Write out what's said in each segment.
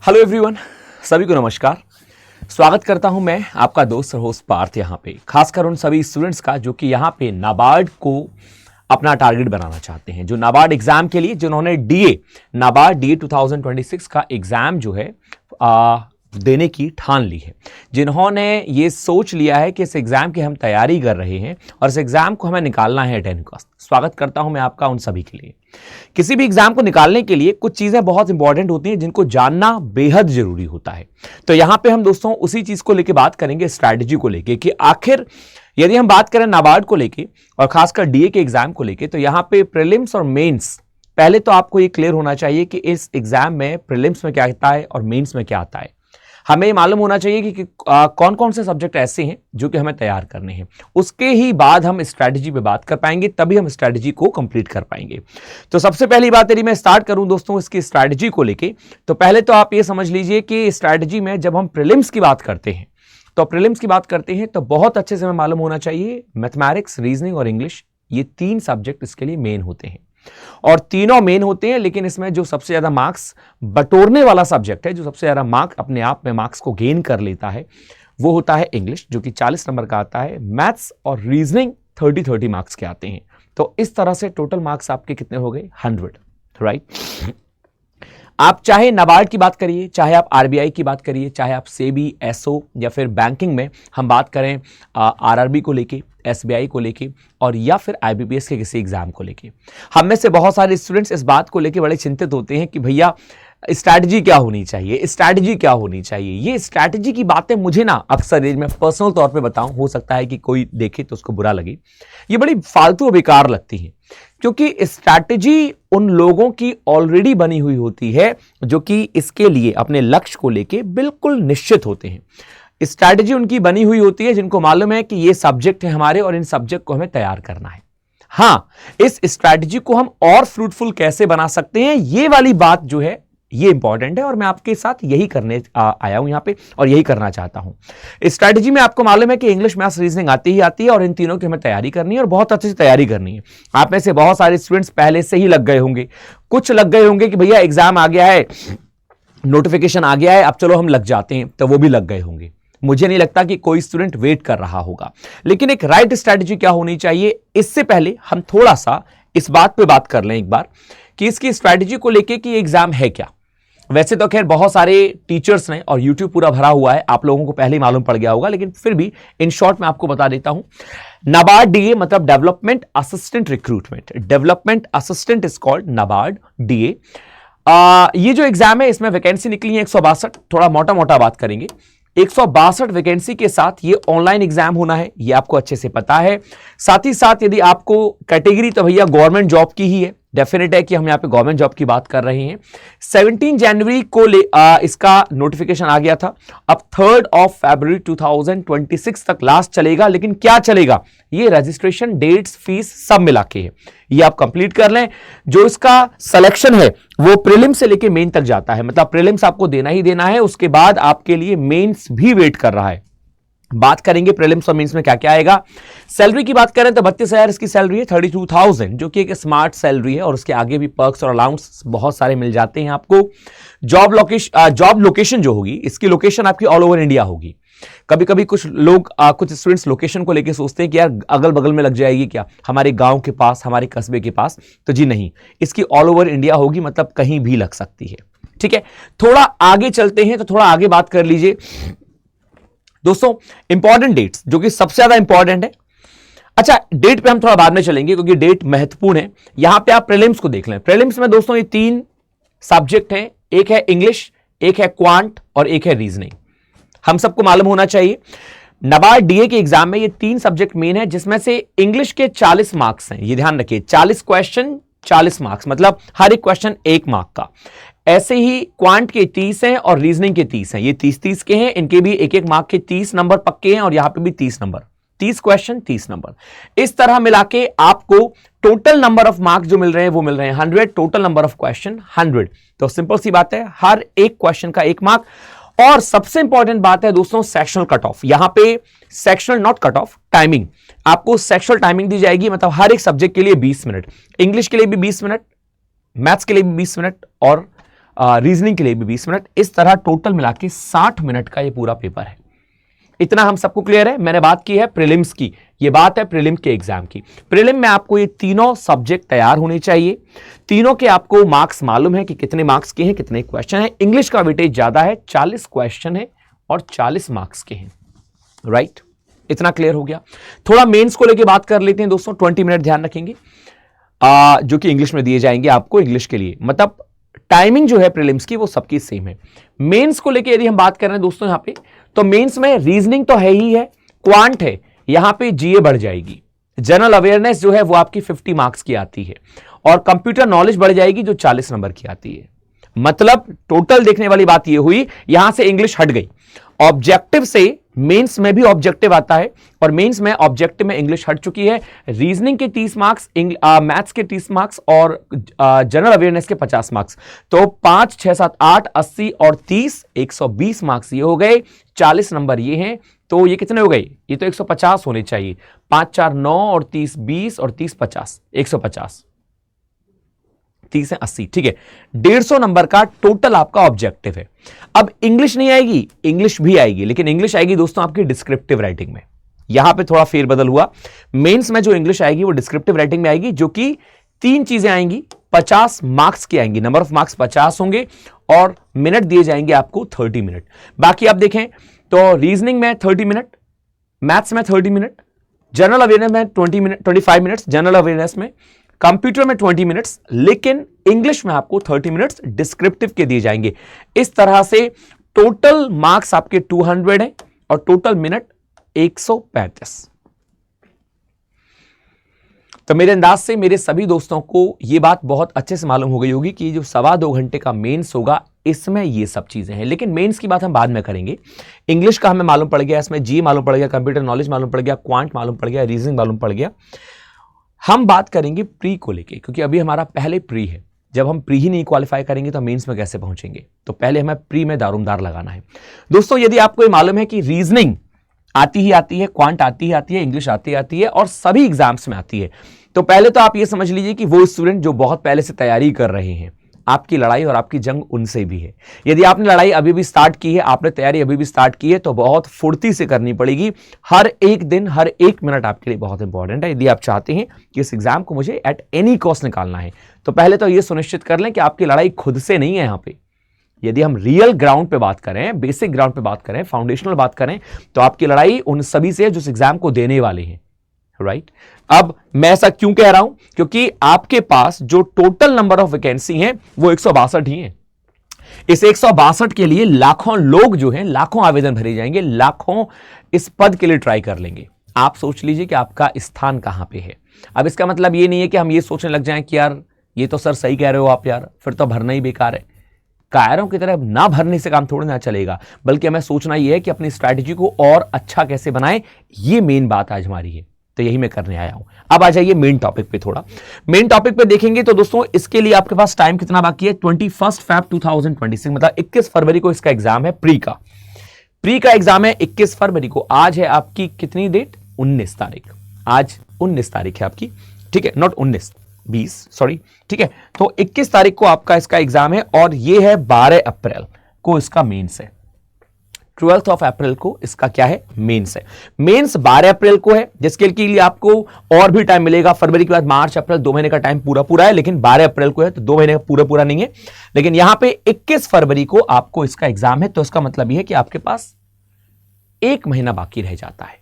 Hello everyone, सभी को नमस्कार। स्वागत करता हूं मैं आपका दोस्त और होस्ट पार्थ यहाँ पे, खासकर उन सभी स्टूडेंट्स का जो कि यहाँ पे नाबार्ड को अपना टारगेट बनाना चाहते हैं, जो नाबार्ड एग्जाम के लिए जिन्होंने नाबार्ड डीए 2026 का एग्जाम जो है देने की ठान ली है, जिन्होंने ये सोच लिया है कि इस एग्जाम की हम तैयारी कर रहे हैं और इस एग्जाम को हमें निकालना है 10 का। स्वागत करता हूं मैं आपका उन सभी के लिए। किसी भी एग्जाम को निकालने के लिए कुछ चीजें बहुत इंपॉर्टेंट होती हैं जिनको जानना बेहद जरूरी होता है। तो यहां पे हम दोस्तों उसी चीज को लेकर बात करेंगे, स्ट्रैटेजी को लेकर, कि आखिर यदि हम बात करें नाबार्ड को लेकर और खासकर डीए के एग्जाम को लेकर, तो यहां पे प्रीलिम्स और मेंस, पहले तो आपको ये क्लियर होना चाहिए कि इस एग्जाम में प्रीलिम्स में क्या आता है और मेंस में क्या आता है। हमें ये मालूम होना चाहिए कि कौन कौन से सब्जेक्ट ऐसे हैं जो कि हमें तैयार करने हैं। उसके ही बाद हम स्ट्रैटेजी पे बात कर पाएंगे, तभी हम स्ट्रैटेजी को कंप्लीट कर पाएंगे। तो सबसे पहली बात यदि मैं स्टार्ट करूं दोस्तों इसकी स्ट्रैटेजी को लेके, तो पहले तो आप ये समझ लीजिए कि स्ट्रैटेजी में जब हम प्रीलिम्स की बात करते हैं तो बहुत अच्छे से हमें मालूम होना चाहिए मैथमेटिक्स, रीजनिंग और इंग्लिश, ये 3 सब्जेक्ट इसके लिए मेन होते हैं। और तीनों मेन होते हैं, लेकिन इसमें जो सबसे ज्यादा मार्क्स बटोरने वाला सब्जेक्ट है, जो सबसे ज्यादा मार्क्स अपने आप में मार्क्स को गेन कर लेता है, वो होता है इंग्लिश, जो कि 40 नंबर का आता है। मैथ्स और रीजनिंग 30 मार्क्स के आते हैं। तो इस तरह से टोटल मार्क्स आपके कितने हो गए? 100, राइट। आप चाहे नाबार्ड की बात करिए, चाहे आप आरबीआई की बात करिए, चाहे आप सेबी, एसओ या फिर बैंकिंग में हम बात करें आरआरबी को लेके, एसबीआई को लेके, और या फिर आईबीपीएस के किसी एग्जाम को लेके, हम में से बहुत सारे स्टूडेंट्स इस बात को लेके बड़े चिंतित होते हैं कि भैया स्ट्रैटेजी क्या होनी चाहिए, स्ट्रैटेजी क्या होनी चाहिए। ये स्ट्रैटेजी की बातें मुझे ना अक्सर मैं पर्सनल तौर पे बताऊं, हो सकता है कि कोई देखे तो उसको बुरा लगे, ये बड़ी फालतू और बेकार लगती है, क्योंकि स्ट्रैटेजी उन लोगों की ऑलरेडी बनी हुई होती है जो कि इसके लिए अपने लक्ष्य को लेके बिल्कुल निश्चित होते हैं। स्ट्रैटेजी उनकी बनी हुई होती है जिनको मालूम है कि ये सब्जेक्ट है हमारे और इन सब्जेक्ट को हमें तैयार करना है। हाँ, इस स्ट्रैटेजी को हम और फ्रूटफुल कैसे बना सकते हैं, ये वाली बात जो है ये इंपॉर्टेंट है, और मैं आपके साथ यही करने आया हूं यहां पे और यही करना चाहता हूं। स्ट्रैटेजी में आपको मालूम है कि इंग्लिश, मैथ्स, रीजनिंग आती है और इन तीनों की हमें तैयारी करनी है और बहुत अच्छे से तैयारी करनी है। आप में से बहुत सारे स्टूडेंट्स पहले से ही लग गए होंगे, कुछ लग गए होंगे कि भैया एग्जाम आ गया है, नोटिफिकेशन आ गया है, अब चलो हम लग जाते हैं, तो वो भी लग गए होंगे। मुझे नहीं लगता कि कोई स्टूडेंट वेट कर रहा होगा, लेकिन एक राइट स्ट्रैटेजी क्या होनी चाहिए, इससे पहले हम थोड़ा सा इस बात पे बात कर लें एक बार कि इसकी स्ट्रैटेजी को लेके कि एग्जाम है क्या। वैसे तो खैर बहुत सारे टीचर्स ने और YouTube पूरा भरा हुआ है, आप लोगों को पहले ही मालूम पड़ गया होगा, लेकिन फिर भी इन शॉर्ट में आपको बता देता हूं। नाबार्ड डीए मतलब development assistant recruitment, development assistant is called NABARD DA. ये जो एग्जाम है इसमें वैकेंसी निकली है 162, थोड़ा मोटा मोटा बात करेंगे। 162 वैकेंसी के साथ ये ऑनलाइन एग्जाम होना है, ये आपको अच्छे से पता है। साथ ही साथ यदि आपको कैटेगरी तो भैया गवर्नमेंट जॉब की ही है, डेफिनेट है कि हम यहां पे गवर्नमेंट जॉब की बात कर रहे हैं। 17 जनवरी को इसका नोटिफिकेशन आ गया था। अब 3 फरवरी 2026 तक लास्ट चलेगा, लेकिन क्या चलेगा, ये रजिस्ट्रेशन, डेट्स, फीस सब मिला के है, ये आप कंप्लीट कर लें। जो इसका सिलेक्शन है वो प्रीलिम्स से लेके मेन तक जाता है, मतलब प्रीलिम्स आपको देना ही देना है, उसके बाद आपके लिए मेंस भी वेट कर रहा है। बात करेंगे प्रीलिम्स और मेंस में क्या क्या आएगा। सैलरी की बात करें तो 32,000 इसकी सैलरी है, 32,000 जो कि एक स्मार्ट सैलरी है, और उसके आगे भी पर्क्स और अलाउंस बहुत सारे मिल जाते हैं आपको। जॉब लोकेशन जो होगी, इसकी लोकेशन आपकी ऑल ओवर इंडिया होगी। कभी कभी कुछ लोग कुछ स्टूडेंट्स लोकेशन को लेकर सोचते हैं कि यार अगल बगल में लग जाएगी क्या, हमारे गांव के पास, हमारे कस्बे के पास, तो जी नहीं, इसकी ऑल ओवर इंडिया होगी, मतलब कहीं भी लग सकती है। ठीक है, थोड़ा आगे चलते हैं, तो थोड़ा आगे बात कर लीजिए दोस्तों। इंपॉर्टेंट डेट्स जो कि सबसे ज्यादा इंपॉर्टेंट है। अच्छा, डेट पे हम थोड़ा बाद में चलेंगे क्योंकि डेट महत्वपूर्ण है। यहां पे आप प्रीलिम्स को देख लें। प्रीलिम्स में दोस्तों ये 3 सब्जेक्ट हैं, एक है इंग्लिश, एक है क्वांट और एक है रीजनिंग। हम सबको मालूम होना चाहिए नाबार्ड डीए के एग्जाम में ये 3 सब्जेक्ट मेन है, जिसमें से इंग्लिश के 40 मार्क्स हैं, ये ध्यान रखिए, 40 क्वेश्चन 40 मार्क्स, मतलब हर एक क्वेश्चन 1 मार्क का। ऐसे ही क्वांट के 30 हैं और रीजनिंग के 30 हैं, ये 30-30 के हैं, इनके भी 1-1 मार्क के 30 नंबर पक्के हैं, और यहां पे भी 30 नंबर, 30 क्वेश्चन 30 नंबर। इस तरह मिला के आपको टोटल नंबर ऑफ मार्क्स जो मिल रहे हैं वो मिल रहे हैं 100, टोटल नंबर ऑफ क्वेश्चन 100। तो सिंपल सी बात है, हर एक क्वेश्चन का 1 मार्क। और सबसे इंपॉर्टेंट बात है दोस्तों सेक्शनल कट ऑफ। यहां पे sectional not cut off, timing, आपको सेक्शनल टाइमिंग दी जाएगी, मतलब हर एक सब्जेक्ट के लिए 20 मिनट, इंग्लिश के लिए भी 20 मिनट, मैथ्स के लिए भी 20 मिनट, और रीजनिंग के लिए भी 20 मिनट, इस तरह टोटल मिला के 60 मिनट का ये पूरा पेपर है। इतना हम सबको क्लियर है। मैंने बात की है प्रीलिम्स की, ये बात है प्रीलिम के एग्जाम की। प्रीलिम में आपको ये तीनों सब्जेक्ट तैयार होने चाहिए, तीनों के आपको मार्क्स मालूम है कि कितने मार्क्स के हैं, कितने क्वेश्चन है। इंग्लिश का वेटेज ज्यादा है, 40 क्वेश्चन है और 40 मार्क्स के हैं, राइट? इतना क्लियर हो गया। थोड़ा मेंस को लेके बात कर लेते हैं दोस्तों, 20 मिनट ध्यान रखेंगे, जो कि इंग्लिश में दिए जाएंगे आपको इंग्लिश के लिए, मतलब टाइमिंग जो है प्रीलिम्स की वो सबकी सेम है। मेंस को लेके यदि हम बात कर रहे हैं दोस्तों यहां पे, तो मेंस में रीजनिंग तो है ही है, क्वांट है, यहां पे जीए बढ़ जाएगी, जनरल अवेयरनेस जो है वो आपकी 50 मार्क्स की आती है, और कंप्यूटर नॉलेज बढ़ जाएगी जो 40 नंबर की आती है। मतलब टोटल देखने वाली बात ये हुई, यहां से इंग्लिश हट गई, ऑब्जेक्टिव से मेंस में भी ऑब्जेक्टिव आता है, और मेंस में ऑब्जेक्टिव में इंग्लिश हट चुकी है। रीजनिंग के 30 मार्क्स, मैथ्स के 30 मार्क्स और जनरल अवेयरनेस के 50 मार्क्स, तो 5, 6, 7, 8, 80 और 30, 120 मार्क्स ये हो गए, 40 नंबर ये हैं, तो ये कितने हो गए? ये तो 150 होने चाहिए। 5, 4, 9 और 30, 20 और 30, 50, 150, 30 है 80, ठीक है। 150 नंबर का टोटल आपका ऑब्जेक्टिव है। अब इंग्लिश नहीं आएगी, इंग्लिश भी आएगी, लेकिन इंग्लिश आएगी दोस्तों आपकी डिस्क्रिप्टिव राइटिंग में। यहां पे थोड़ा फेरबदल हुआ, मेंस में जो इंग्लिश आएगी वो डिस्क्रिप्टिव राइटिंग में आएगी, जो कि 3 चीजें आएंगी, 50 मार्क्स की आएंगी, नंबर ऑफ मार्क्स 50 होंगे, और मिनट दिए जाएंगे आपको 30 मिनट। बाकी आप देखें तो रीजनिंग में 30 मिनट, मैथ्स में 30 मिनट, जनरल अवेयरनेस में 25 मिनट्स, जनरल अवेयरनेस में, कंप्यूटर में 20 मिनट्स, लेकिन इंग्लिश में आपको 30 मिनट्स डिस्क्रिप्टिव के दिए जाएंगे। इस तरह से टोटल मार्क्स आपके 200 हैं और टोटल मिनट 135। तो मेरे अंदाज से मेरे सभी दोस्तों को यह बात बहुत अच्छे से मालूम हो गई होगी कि जो 2.25 घंटे का मेंस होगा इसमें ये सब चीजें हैं। लेकिन मेंस की बात हम बाद में करेंगे। इंग्लिश का हमें मालूम पड़ गया, इसमें जी मालूम पड़ गया, कंप्यूटर नॉलेज मालूम पड़ गया, क्वांट मालूम पड़ गया, रीजनिंग मालूम पड़ गया। हम बात करेंगे प्री को लेके, क्योंकि अभी हमारा पहले प्री है। जब हम प्री ही नहीं क्वालिफाई करेंगे तो मेंस में कैसे पहुंचेंगे? तो पहले हमें प्री में दारोमदार लगाना है। दोस्तों यदि आपको ये मालूम है कि रीजनिंग आती ही आती है, क्वांट आती ही आती है, इंग्लिश आती ही आती है और सभी एग्जाम्स में आती है, तो पहले तो आप ये समझ लीजिए कि वो स्टूडेंट जो बहुत पहले से तैयारी कर रहे हैं, आपकी लड़ाई और आपकी जंग उनसे भी है। यदि आपने लड़ाई अभी भी स्टार्ट की है, आपने तैयारी अभी भी स्टार्ट की है, तो बहुत फुर्ती से करनी पड़ेगी। हर एक दिन, हर एक मिनट आपके लिए बहुत इंपॉर्टेंट है। यदि आप चाहते हैं कि इस एग्जाम को मुझे एट एनी कॉस्ट निकालना है, तो पहले तो यह सुनिश्चित कर लें कि आपकी लड़ाई खुद से नहीं है। यहां पे यदि हम रियल ग्राउंड पे बात करें, बेसिक ग्राउंड पे बात करें, फाउंडेशनल बात करें, तो आपकी लड़ाई उन सभी से है जो इस एग्जाम को देने वाले हैं, राइट? अब मैं ऐसा क्यों कह रहा हूं? क्योंकि आपके पास जो टोटल नंबर ऑफ वैकेंसी हैं वो 162 ही हैं। इस 162 के लिए लाखों लोग जो हैं, लाखों आवेदन भरे जाएंगे, लाखों इस पद के लिए ट्राई कर लेंगे। आप सोच लीजिए कि आपका स्थान कहां पे है। अब इसका मतलब ये नहीं है कि हम ये सोचने लग जाएं कि यार ये तो सर सही कह रहे हो आप, यार फिर तो भरना ही बेकार है। कायरों की तरह ना भरने से काम थोड़ी ना चलेगा, बल्कि हमें सोचना यह है कि अपनी स्ट्रैटेजी को और अच्छा कैसे बनाएं। ये मेन बात आज हमारी है, तो यही मैं करने आया हूं। अब आ जाइए मेन टॉपिक पे। थोड़ा मेन टॉपिक पे देखेंगे तो दोस्तों इसके लिए आपके पास टाइम कितना बाकी है? 21 Feb 2026, मतलब 21 फरवरी को इसका एग्जाम है। प्री का एग्जाम है 21 फरवरी को। आज है आपकी कितनी डेट? 19 तारीख। आज 19 तारीख है आपकी, ठीक है, नॉट 19, 20, सॉरी, ठीक है। तो 21 तारीख को आपका इसका एग्जाम है, और यह है 12 अप्रैल को इसका मेंस है। 12 अप्रैल को इसका क्या है? मेंस है। मेंस 12 अप्रैल को है, जिसके लिए आपको और भी टाइम मिलेगा। फरवरी के बाद मार्च, अप्रैल 2 महीने का टाइम पूरा है, लेकिन 12 अप्रैल को है तो 2 महीने का पूरा नहीं है। लेकिन यहां पे 21 फरवरी को आपको इसका एग्जाम है, तो इसका मतलब यह है कि आपके पास 1 महीना बाकी रह जाता है।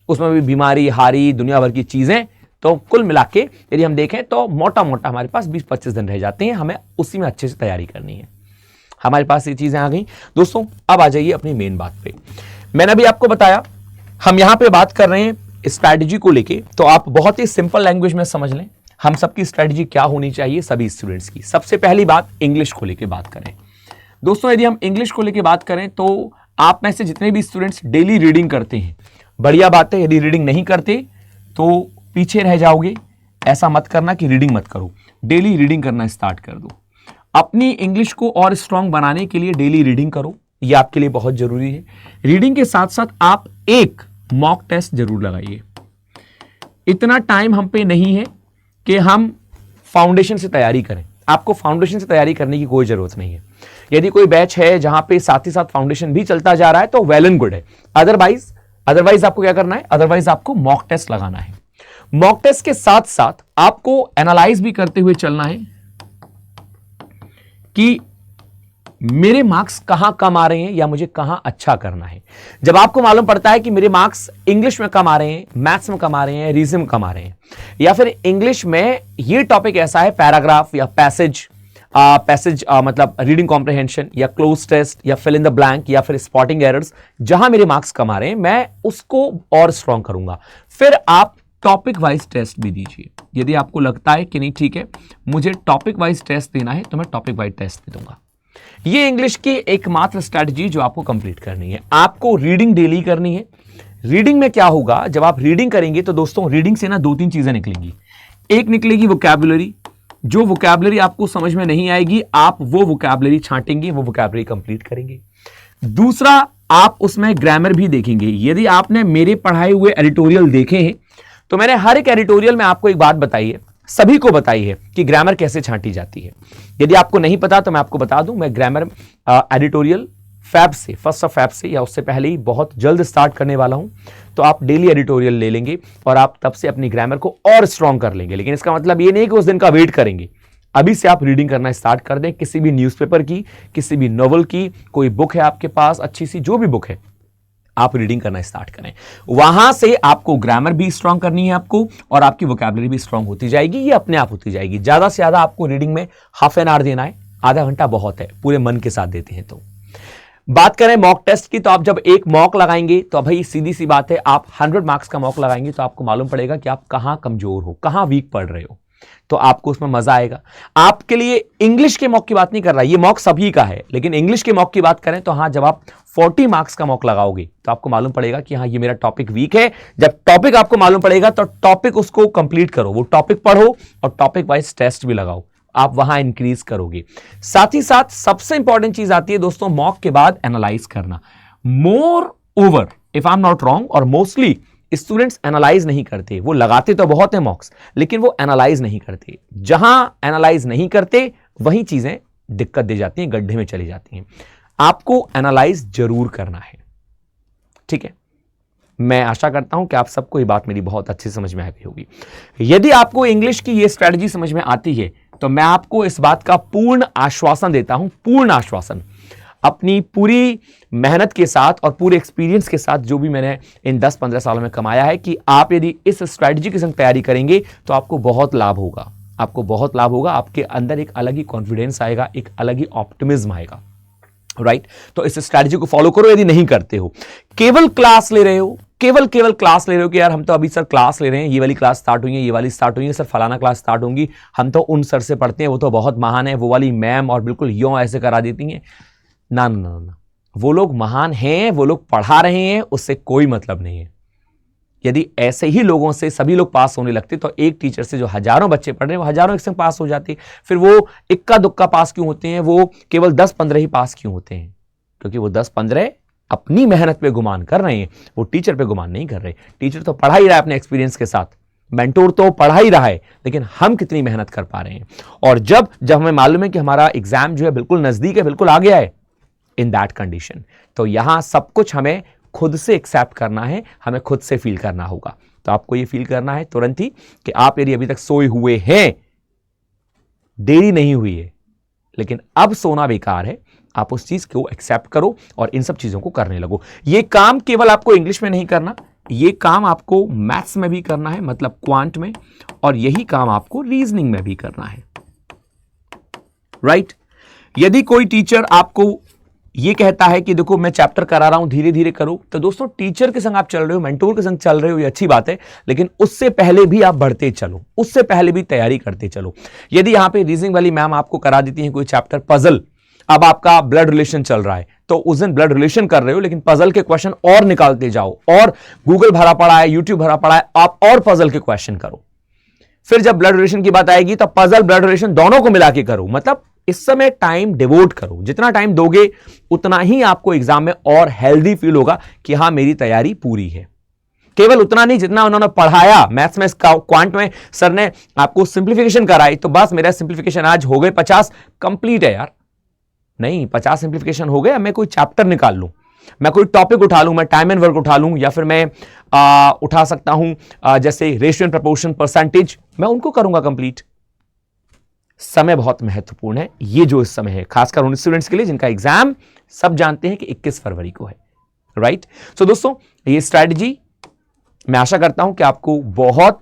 उसमें भी बीमारी, हारी, दुनिया भर की चीजें, तो कुल मिला के यदि हम देखें तो मोटा हमारे पास 20-25 दिन रह जाते हैं। हमें उसी में अच्छे से तैयारी करनी है। हमारे पास ये चीजें आ गई दोस्तों। अब आ जाइए अपनी मेन बात पे। मैंने अभी आपको बताया हम यहां पे बात कर रहे हैं स्ट्रैटेजी को लेके, तो आप बहुत ही सिंपल लैंग्वेज में समझ लें हम सबकी स्ट्रैटेजी क्या होनी चाहिए सभी स्टूडेंट्स की। सबसे पहली बात इंग्लिश को लेके बात करें दोस्तों। यदि हम इंग्लिश को लेके बात करें तो आप में से जितने भी स्टूडेंट्स डेली रीडिंग करते हैं, बढ़िया बात है। यदि रीडिंग नहीं करते तो पीछे रह जाओगे। ऐसा मत करना कि रीडिंग मत करो, डेली रीडिंग करना स्टार्ट कर दो। अपनी इंग्लिश को और स्ट्रांग बनाने के लिए डेली रीडिंग करो, यह आपके लिए बहुत जरूरी है। रीडिंग के साथ साथ आप एक मॉक टेस्ट जरूर लगाइए। इतना टाइम हम पे नहीं है कि हम फाउंडेशन से तैयारी करें। आपको फाउंडेशन से तैयारी करने की कोई जरूरत नहीं है। यदि कोई बैच है जहां पे साथ ही साथ फाउंडेशन भी चलता जा रहा है तो वेल एंड गुड है। अदरवाइज आपको क्या करना है, अदरवाइज आपको मॉक टेस्ट लगाना है। मॉक टेस्ट के साथ साथ आपको एनालाइज भी करते हुए चलना है कि मेरे मार्क्स कहां कम आ रहे हैं या मुझे कहां अच्छा करना है। जब आपको मालूम पड़ता है कि मेरे मार्क्स इंग्लिश में कम आ रहे हैं, मैथ्स में कम आ रहे हैं, रीजनिंग में कम आ रहे हैं, या फिर इंग्लिश में ये टॉपिक ऐसा है पैराग्राफ या पैसेज मतलब रीडिंग कॉम्प्रिहेंशन या क्लोज टेस्ट या फिल इन द ब्लैंक या फिर स्पॉटिंग एरर्स, जहां मेरे मार्क्स कम आ रहे हैं मैं उसको और स्ट्रॉन्ग करूंगा। फिर आप टॉपिक वाइज टेस्ट भी दीजिए। यदि आपको लगता है कि नहीं ठीक है मुझे टॉपिक वाइज टेस्ट देना है तो मैं टॉपिक वाइज टेस्ट दे दूंगा। ये इंग्लिश की एकमात्र स्ट्रैटेजी जो आपको कंप्लीट करनी है। आपको रीडिंग डेली करनी है। रीडिंग में क्या होगा, जब आप रीडिंग करेंगे तो दोस्तों रीडिंग से ना 2-3 चीजें निकलेंगी। एक निकलेगी वोकैबुलरी, जो वोकैबुलरी आपको समझ में नहीं आएगी आप वो वोकैबुलरी छांटेंगे, वो वोकैबुलरी कंप्लीट करेंगे। दूसरा, आप उसमें ग्रामर भी देखेंगे। यदि आपने मेरे पढ़ाए हुए एडिटोरियल देखे हैं तो मैंने हर एक एडिटोरियल में आपको एक बात बताई है, सभी को बताई है कि ग्रामर कैसे छांटी जाती है। यदि आपको नहीं पता तो मैं आपको बता दूं, मैं ग्रामर एडिटोरियल फैब से, 1 फैब से या उससे पहले ही बहुत जल्द स्टार्ट करने वाला हूं। तो आप डेली एडिटोरियल ले लेंगे और आप तब से अपनी ग्रामर को और स्ट्रॉन्ग कर लेंगे। लेकिन इसका मतलब ये नहीं कि उस दिन का वेट करेंगे, अभी से आप रीडिंग करना स्टार्ट कर दें। किसी भी न्यूज़पेपर की, किसी भी नॉवल की, कोई बुक है आपके पास अच्छी सी, जो भी बुक है आप रीडिंग करना स्टार्ट करें। वहां से आपको ग्रामर भी स्ट्रांग करनी है आपको, और आपकी वोकैबुलरी भी स्ट्रांग होती जाएगी। ये अपने आप होती जाएगी। ज्यादा से ज्यादा आपको रीडिंग में हाफ एन आवर देना है, आधा घंटा बहुत है पूरे मन के साथ देते हैं तो। बात करें मॉक टेस्ट की, तो आप जब एक मॉक लगाएंगे तो भाई सीधी सी बात है, आप 100 मार्क्स का मॉक लगाएंगे तो आपको मालूम पड़ेगा कि आप कहां कमजोर हो, कहां वीक पढ़ रहे हो, तो आपको उसमें मजा आएगा। आपके लिए इंग्लिश के मॉक की बात नहीं कर रहा, ये मॉक सभी का है, लेकिन इंग्लिश के मॉक की बात करें तो हाँ, जब आप 40 मार्क्स का मॉक लगाओगे तो आपको मालूम पड़ेगा कि हाँ ये मेरा टॉपिक वीक है। जब टॉपिक आपको मालूम पड़ेगा तो टॉपिक उसको कंप्लीट करो, वो टॉपिक पढ़ो और टॉपिक वाइज टेस्ट भी लगाओ, आप वहां इंक्रीज करोगे। साथ ही साथ सबसे इंपॉर्टेंट चीज आती है दोस्तों मॉक के बाद एनालाइज करना। More over, if I am not wrong, और मोस्टली स्टूडेंट्स एनालाइज नहीं करते। वो लगाते तो बहुत है मॉक्स, लेकिन वो एनालाइज नहीं करते। जहां एनालाइज नहीं करते वही चीजें दिक्कत दे जाती हैं, गड्ढे में चली जाती हैं। आपको एनालाइज जरूर करना है, ठीक है। मैं आशा करता हूं कि आप सबको ये बात मेरी बहुत अच्छी समझ में आ गई होगी। यदि आपको इंग्लिश की ये स्ट्रेटजी समझ में आती है तो मैं आपको इस बात का पूर्ण आश्वासन देता हूं, पूर्ण आश्वासन, अपनी पूरी मेहनत के साथ और पूरे एक्सपीरियंस के साथ जो भी मैंने इन 10-15 सालों में कमाया है, कि आप यदि इस स्ट्रेटजी के संग तैयारी करेंगे तो आपको बहुत लाभ होगा, आपको बहुत लाभ होगा। आपके अंदर एक अलग ही कॉन्फिडेंस आएगा, एक अलग ही ऑप्टिमिज्म आएगा, राइट। तो इस स्ट्रेटजी को फॉलो करो। यदि नहीं करते हो, केवल क्लास ले रहे हो, केवल क्लास ले रहे हो कि यार हम तो अभी सर क्लास ले रहे हैं, ये वाली क्लास स्टार्ट हुई है, ये वाली स्टार्ट हुई है, सर फलाना क्लास स्टार्ट होंगी, हम तो उन सर से पढ़ते हैं, वो तो बहुत महान है, वो वाली मैम और बिल्कुल यों ऐसे करा देती हैं। ना ना ना ना, वो लोग महान हैं, वो लोग पढ़ा रहे हैं, उससे कोई मतलब नहीं है। यदि ऐसे ही लोगों से सभी लोग पास होने लगते तो एक टीचर से जो हजारों बच्चे पढ़ रहे हैं वो हजारों एक संग पास हो जाते। फिर वो इक्का दुक्का पास क्यों होते हैं, वो केवल 10-15 ही पास क्यों होते हैं? क्योंकि वो 10-15 अपनी मेहनत पे गुमान कर रहे हैं, वो टीचर पे गुमान नहीं कर रहे। टीचर तो पढ़ा ही रहा है अपने एक्सपीरियंस के साथ, मेंटोर तो पढ़ा ही रहा है, लेकिन हम कितनी मेहनत कर पा रहे हैं। और जब हमें मालूम है कि हमारा एग्जाम जो है बिल्कुल नजदीक है, बिल्कुल आ गया है, इन दैट कंडीशन, तो यहां सब कुछ हमें खुद से एक्सेप्ट करना है, हमें खुद से फील करना होगा। तो आपको ये फील करना है तुरंत ही कि आप यदि अभी तक सोए हुए हैं, देरी नहीं हुई है, लेकिन अब सोना बेकार है, आप उस चीज को एक्सेप्ट करो और इन सब चीजों को करने लगो। ये काम केवल आपको इंग्लिश में नहीं करना, ये काम आपको मैथ्स में भी करना है, मतलब क्वांट में, और यही काम आपको रीजनिंग में भी करना है, राइट। यदि कोई टीचर आपको ये कहता है कि देखो मैं चैप्टर करा रहा हूं, धीरे धीरे करो, तो दोस्तों टीचर के संग आप चल रहे हो, मेंटोर के संग चल रहे हो, ये अच्छी बात है, लेकिन उससे पहले भी आप बढ़ते चलो, उससे पहले भी तैयारी करते चलो। यदि यहां पे रीजनिंग वाली मैम आपको करा देती है कोई चैप्टर पजल, अब आपका ब्लड रिलेशन चल रहा है, तो उस दिन ब्लड रिलेशन कर रहे हो, लेकिन पजल के क्वेश्चन और निकालते जाओ, और गूगल भरा पड़ा है, यूट्यूब भरा पड़ा है, आप और पजल के क्वेश्चन करो। फिर जब ब्लड रिलेशन की बात आएगी तो पजल ब्लड रिलेशन दोनों को मिला के करो। मतलब इस समय टाइम डिवोट करो, जितना टाइम दोगे उतना ही आपको एग्जाम में और हेल्दी फील होगा कि हां मेरी तैयारी पूरी है। केवल उतना नहीं जितना उन्होंने पढ़ाया मैथ्स में, क्वांट में सर ने आपको सिंप्लीफिकेशन कराई, तो बस मेरा सिंप्लीफिकेशन आज हो गए 50 कंप्लीट है यार। नहीं, 50 सिंप्लीफिकेशन हो गए, मैं कोई चैप्टर निकाल लूं, मैं कोई टॉपिक उठा लूं, मैं टाइम एंड वर्क उठा लूं, या फिर मैं उठा सकता हूं जैसे रेशियो एंड प्रोपोर्शन, परसेंटेज, मैं उनको करूंगा कंप्लीट। समय बहुत महत्वपूर्ण है, ये जो इस समय है खासकर उन स्टूडेंट्स के लिए जिनका एग्जाम सब जानते हैं कि 21 फरवरी को है, राइट। सो दोस्तों, ये स्ट्रैटेजी मैं आशा करता हूं कि आपको बहुत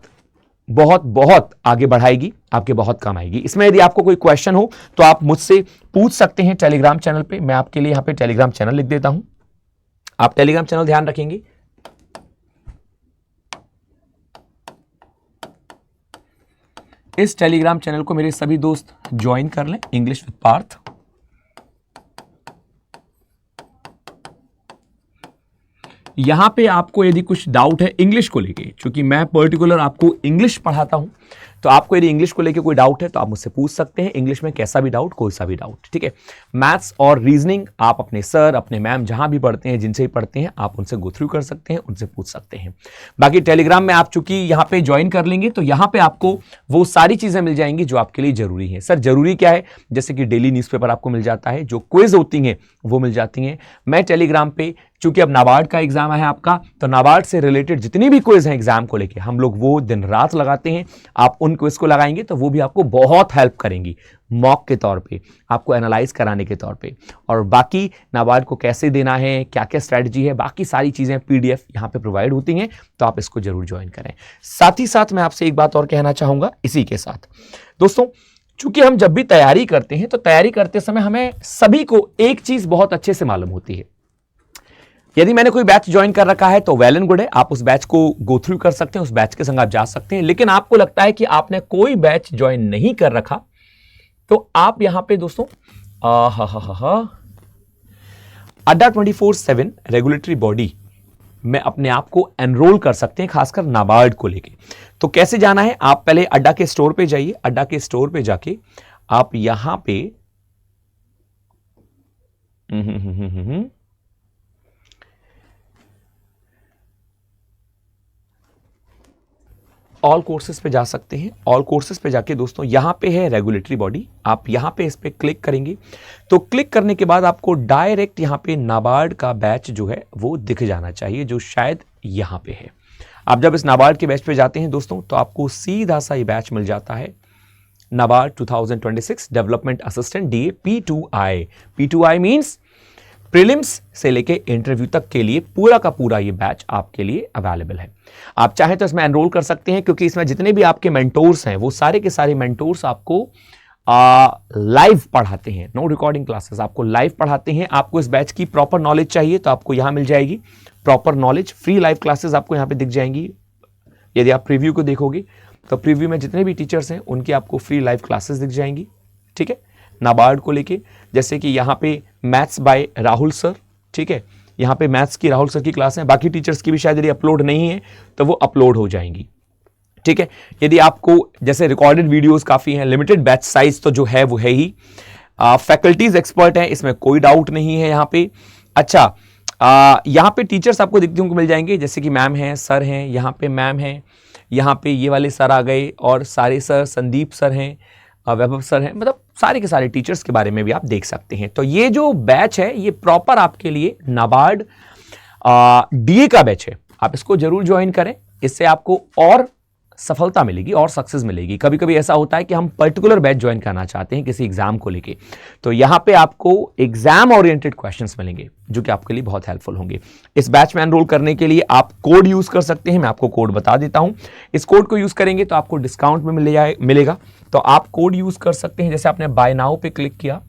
बहुत बहुत आगे बढ़ाएगी, आपके बहुत काम आएगी। इसमें यदि आपको कोई क्वेश्चन हो तो आप मुझसे पूछ सकते हैं टेलीग्राम चैनल पे। मैं आपके लिए यहां पे टेलीग्राम चैनल लिख देता हूं, आप टेलीग्राम चैनल ध्यान रखेंगे। इस टेलीग्राम चैनल को मेरे सभी दोस्त ज्वाइन कर लें, इंग्लिश विद पार्थ। यहां पे आपको यदि कुछ डाउट है इंग्लिश को लेके, क्योंकि मैं पर्टिकुलर आपको इंग्लिश पढ़ाता हूं, तो आपको यदि इंग्लिश को लेके कोई डाउट है तो आप मुझसे पूछ सकते हैं। इंग्लिश में कैसा भी डाउट, कोई सा भी डाउट, ठीक है। मैथ्स और रीजनिंग आप अपने सर, अपने मैम जहां भी पढ़ते हैं, जिनसे भी पढ़ते हैं, आप उनसे गो थ्रू कर सकते हैं, उनसे पूछ सकते हैं। बाकी टेलीग्राम में आप चूंकि यहां पे ज्वाइन कर लेंगे तो यहां पे आपको वो सारी चीजें मिल जाएंगी जो आपके लिए जरूरी है। सर जरूरी क्या है? जैसे कि डेली न्यूज़पेपर आपको मिल जाता है, जो क्विज होती हैं वो मिल जाती हैं। मैं टेलीग्राम पे, चूंकि अब नाबार्ड का एग्जाम है आपका, तो नाबार्ड से रिलेटेड जितनी भी क्विज हैं एग्जाम को लेके, हम लोग वो दिन रात लगाते हैं। आप उन क्विज को लगाएंगे तो वो भी आपको बहुत हेल्प करेंगी मॉक के तौर पे, आपको एनालाइज कराने के तौर पे। और बाकी नाबार्ड को कैसे देना है, क्या क्या स्ट्रैटेजी है, बाकी सारी चीजें पीडीएफ यहाँ पे प्रोवाइड होती हैं, तो आप इसको जरूर ज्वाइन करें। साथ ही साथ मैं आपसे एक बात और कहना चाहूंगा इसी के साथ, दोस्तों, चूंकि हम जब भी तैयारी करते हैं तो तैयारी करते समय हमें सभी को एक चीज बहुत अच्छे से मालूम होती है। यदि मैंने कोई बैच ज्वाइन कर रखा है तो वेल एंड गुड है, आप उस बैच को गो थ्रू कर सकते हैं, उस बैच के संग आप जा सकते हैं। लेकिन आपको लगता है कि आपने कोई बैच ज्वाइन नहीं कर रखा, तो आप यहां पे दोस्तों अड्डा 24/7 रेगुलेटरी बॉडी में अपने आप को एनरोल कर सकते हैं, खासकर नाबार्ड को लेके। तो कैसे जाना है? आप पहले अड्डा के स्टोर पे जाइए, अड्डा के स्टोर पे जाके आप यहां पे ऑल कोर्सेज पे जा सकते हैं। ऑल कोर्सेज पे जाके दोस्तों यहां पे है रेगुलेटरी बॉडी, आप यहां पे इस पे क्लिक करेंगे तो क्लिक करने के बाद आपको डायरेक्ट यहां पे नाबार्ड का बैच जो है वो दिख जाना चाहिए, जो शायद यहां पे है। आप जब इस नाबार्ड के बैच पे जाते हैं दोस्तों तो आपको सीधा सा ये बैच मिल जाता है, NABARD 2026 development assistant DA P2I। P2I means prelims से लेके इंटरव्यू तक के लिए पूरा का पूरा ये बैच आपके लिए अवेलेबल है। आप चाहें तो इसमें एनरोल कर सकते हैं, क्योंकि इसमें जितने भी आपके मेंटोर्स हैं वो सारे के सारे मेंटोर्स आपको लाइव पढ़ाते हैं, नो रिकॉर्डिंग क्लासेस, आपको लाइव पढ़ाते हैं। आपको इस बैच की प्रॉपर नॉलेज चाहिए तो आपको यहां मिल जाएगी proper knowledge, free live classes आपको यहां पे दिख जाएंगी। यदि आप प्रीव्यू को देखोगे तो प्रीव्यू में जितने भी टीचर्स हैं उनकी आपको फ्री लाइव क्लासेस दिख जाएंगी, ठीक है, नाबार्ड को लेके। जैसे कि यहाँ पे मैथ्स बाय राहुल सर, ठीक है, यहाँ पे मैथ्स की राहुल सर की क्लास है, बाकी टीचर्स की भी शायद यदि अपलोड नहीं है तो वो अपलोड हो जाएंगी, ठीक है। यदि आपको जैसे रिकॉर्डेड वीडियोस काफ़ी हैं, लिमिटेड बैच साइज तो जो है वो है ही, फैकल्टीज एक्सपर्ट हैं, इसमें कोई डाउट नहीं है यहाँ पे। अच्छा, यहाँ पे टीचर्स आपको देखने को मिल जाएंगे, जैसे कि मैम हैं, सर हैं, यहाँ पे मैम हैं, यहाँ पे ये वाले सर आ गए, और सारे सर, संदीप सर हैं, वैभव सर हैं, मतलब सारे के सारे टीचर्स के बारे में भी आप देख सकते हैं। तो ये जो बैच है ये प्रॉपर आपके लिए नाबार्ड DA का बैच है, आप इसको जरूर ज्वाइन करें, इससे आपको और सफलता मिलेगी और सक्सेस मिलेगी। कभी कभी ऐसा होता है कि हम पर्टिकुलर बैच ज्वाइन करना चाहते हैं किसी एग्जाम को लेके, तो यहाँ पे आपको एग्जाम ओरिएंटेड क्वेश्चंस मिलेंगे जो कि आपके लिए बहुत हेल्पफुल होंगे। इस बैच में एनरोल करने के लिए आप कोड यूज कर सकते हैं, मैं आपको कोड बता देता हूं। इस कोड को यूज करेंगे तो आपको डिस्काउंट में मिलेगा, तो आप कोड यूज कर सकते हैं। जैसे आपने बाय नाउ पे क्लिक किया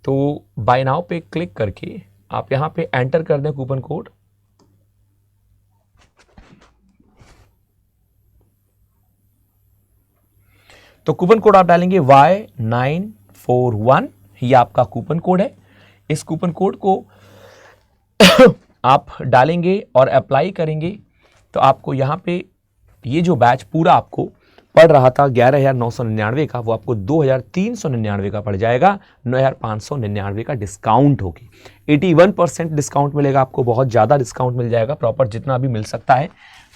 तो बाय नाउ पे क्लिक करके आप यहाँ पे एंटर कर दें कूपन कोड, तो कूपन कोड आप डालेंगे Y941, ये आपका कूपन कोड है। इस कूपन कोड को आप डालेंगे और अप्लाई करेंगे तो आपको यहाँ पे ये जो बैच पूरा आपको पड़ रहा था 11,999 का, वो आपको 2,399 का पड़ जाएगा, 9,599 का डिस्काउंट होगी। 81% डिस्काउंट मिलेगा आपको, बहुत ज़्यादा डिस्काउंट मिल जाएगा, प्रॉपर जितना भी मिल सकता है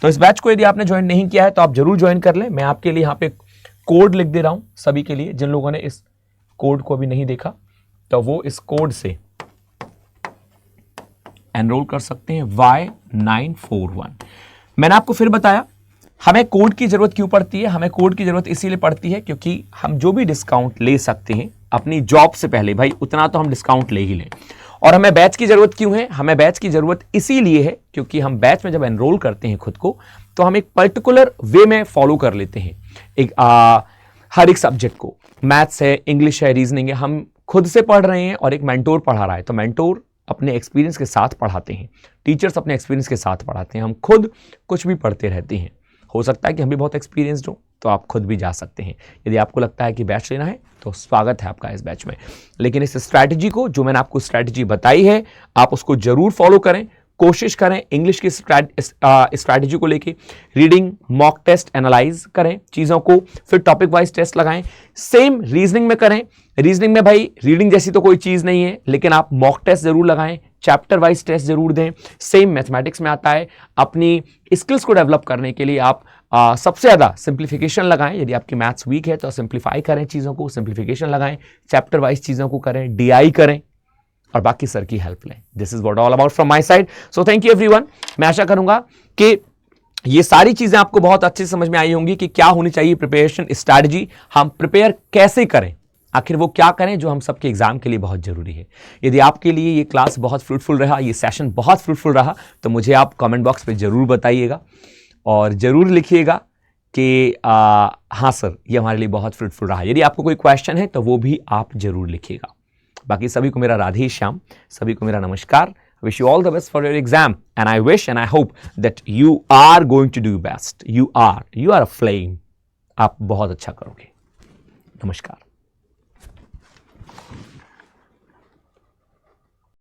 तो इस बैच को यदि आपने ज्वाइन नहीं किया है तो आप जरूर ज्वाइन कर लें। मैं आपके लिए यहाँ पे कोड लिख दे रहा हूं सभी के लिए। जिन लोगों ने इस कोड को अभी नहीं देखा तो वो इस कोड से एनरोल कर सकते हैं, Y941। मैंने आपको फिर बताया हमें कोड की जरूरत क्यों पड़ती है। हमें कोड की जरूरत इसीलिए पड़ती है क्योंकि हम जो भी डिस्काउंट ले सकते हैं अपनी जॉब से पहले, भाई उतना तो हम डिस्काउंट ले ही लें। और हमें बैच की जरूरत क्यों है? हमें बैच की जरूरत इसीलिए है क्योंकि हम बैच में जब एनरोल करते हैं खुद को तो हम एक पर्टिकुलर वे में फॉलो कर लेते हैं हर एक सब्जेक्ट को। मैथ्स है, इंग्लिश है, रीजनिंग है, हम खुद से पढ़ रहे हैं और एक मेंटोर पढ़ा रहा है। तो मेंटोर अपने एक्सपीरियंस के साथ पढ़ाते हैं, टीचर्स अपने एक्सपीरियंस के साथ पढ़ाते हैं, हम खुद कुछ भी पढ़ते रहते हैं। हो सकता है कि हम भी बहुत एक्सपीरियंस्ड हो तो आप खुद भी जा सकते हैं। यदि आपको लगता है कि बैच लेना है तो स्वागत है आपका इस बैच में। लेकिन इस स्ट्रैटेजी को, जो मैंने आपको स्ट्रैटेजी बताई है, आप उसको जरूर फॉलो करें, कोशिश करें इंग्लिश की स्ट्रैटेजी को लेके। रीडिंग, मॉक टेस्ट एनालाइज करें चीज़ों को, फिर टॉपिक वाइज टेस्ट लगाएं। सेम रीजनिंग में करें। रीजनिंग में भाई रीडिंग जैसी तो कोई चीज़ नहीं है, लेकिन आप मॉक टेस्ट जरूर लगाएं, चैप्टर वाइज टेस्ट जरूर दें। सेम मैथमेटिक्स में आता है। अपनी स्किल्स को डेवलप करने के लिए आप सबसे ज़्यादा सिंप्लीफिकेशन लगाएं। यदि आपकी मैथ्स वीक है तो सिंप्लीफाई करें चीज़ों को, सिंप्लीफिकेशन लगाएं, चैप्टर वाइज चीज़ों को करें, DI करें और बाकी सर की हेल्प लें। This is what all about from my side. So thank you everyone. मैं आशा करूंगा कि ये सारी चीजें आपको बहुत अच्छे से समझ में आई होंगी कि क्या होनी चाहिए प्रिपरेशन स्ट्रैटेजी, हम प्रिपेयर कैसे करें, आखिर वो क्या करें जो हम सबके एग्जाम के लिए बहुत जरूरी है। यदि आपके लिए ये क्लास बहुत फ्रूटफुल रहा, ये सेशन बहुत फ्रूटफुल रहा, तो मुझे आप कमेंट बॉक्स पे जरूर बताइएगा और जरूर लिखिएगा कि हाँ सर ये हमारे लिए बहुत फ्रूटफुल रहा। यदि आपको कोई क्वेश्चन है तो वो भी आप जरूर लिखिएगा। बाकी सभी को मेरा राधे श्याम, सभी को मेरा नमस्कार। Wish you all the best for your exam, and I wish and I hope that you are going to do best. You are a flame. आप बहुत अच्छा करोगे। नमस्कार।